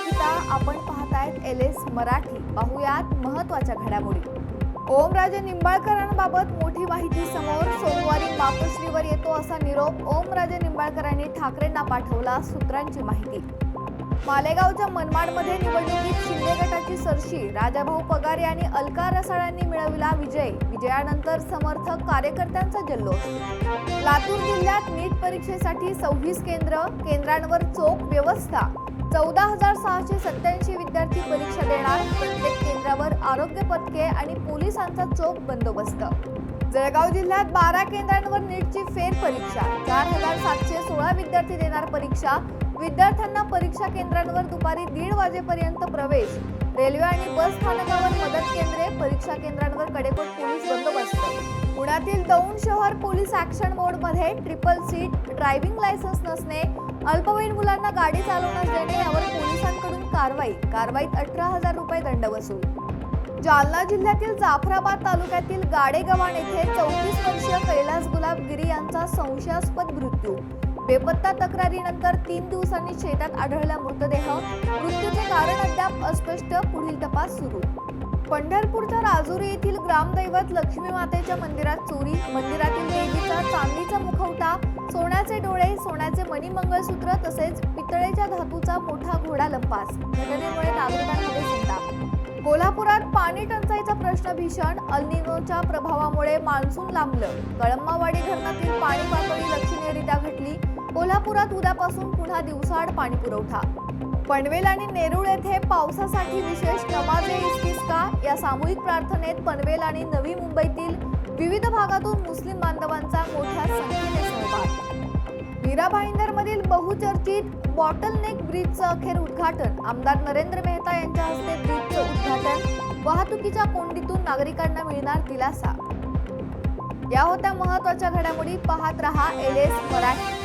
निकिता, आपण पाहतायत LS मराठी। पाहुयात महत्त्वाच्या घडामोडी। ओमराजे निंबाळकरांबाबत मोठी माहिती समोर। सोमवारी मातोश्रीवर येतो असा निरोप ओमराजे निंबाळकरांनी ठाकरेंना पाठवला। सूत्रांची माहिती। मालेगावच्या मनमाडमध्ये निवडणुकीत शिंदे गटाची सरशी। राजाभाऊ पगारे आणि अलका रसाळांनी मिळवला विजय। विजयानंतर समर्थक कार्यकर्त्यांचा जल्लोष। लातूर जिल्ह्यात नीट परीक्षेसाठी 26 केंद्रांवर चोख व्यवस्था। 14,687 विद्यार्थी परीक्षा देणार। प्रत्येक केंद्रावर आरोग्य पथके आणि पोलिसांचा चोख बंदोबस्त। जळगाव जिल्ह्यात 12 केंद्रांवर नीटची फेरपरीक्षा। 4,716 विद्यार्थी देणार परीक्षा। विद्यार्थ्यांना परीक्षा केंद्रांवर दुपारी 1:30 वाजेपर्यंत प्रवेश। रेल्वे आणि बस स्थानकावर मदत केंद्रे। परीक्षा केंद्रांवर कडेकोट पोलीस बंदोबस्त। पुण्यातील दौंड शहर पोलीस ऍक्शन मोडमध्ये। ट्रिपल सीट, ड्रायव्हिंग लायसन्स नसणे, अल्पवयीन मुलांना गाडी चालवण्यास देणे यावर पोलिसांकडून कारवाईत 18,000 रुपये दंड वसूल। जालना जिल्ह्यातील जाफराबाद तालुक्यातील गाडेगव्हाण येथे 34 वर्षीय कैलास गुलाब गिरी यांचा संशयास्पद मृत्यू। बेपत्ता तक्रारीनंतर 3 दिवसांनी शेतात आढळला मृतदेह। मृत्यूचे कारण अद्याप अस्पष्ट, पुढील तपास सुरू। पंढरपूरच्या राजुरी येथील ग्रामदैवत लक्ष्मी मातेच्या मंदिरात चोरी। मंदिरातील देवीचा चांदीचा मुखवटा, सोन्याचे डोळे, सोन्याचे मणिमंगळसूत्र तसेच पितळेच्या धातूचा मोठा घोडा लंपास। घटनेमुळे नागरिकांमध्ये चिंता। कोल्हापुरात पाणी टंचाईचा प्रश्न भीषण। अल्निनोच्या प्रभावामुळे मान्सून लांबलं। कळंबावाडी धरणातील पाणी पातळी लक्षणीयरित्या घटली। कोल्हापुरात उद्यापासून पुन्हा दिवसाआड पाणी पुरवठा। पनवेल आणि नेरूळ येथे पावसासाठी विशेष नमाजे इस्तिस्का। या सामूहिक प्रार्थनेत पनवेल आणि नवी मुंबईतील विविध भागातून मुस्लिम बांधवांचा मोठ्या संख्येने सहभाग। मीरा भाईंदरमधील बहुचर्चित बॉटलनेक ब्रिजचं अखेर उद्घाटन। आमदार नरेंद्र मेहता यांच्या हस्ते ब्रिजचं उद्घाटन। वाहतुकीच्या कोंडीतून नागरिकांना मिळणार दिलासा। या होत्या महत्त्वाच्या घडामोडी। पाहत रहा LS मराठी।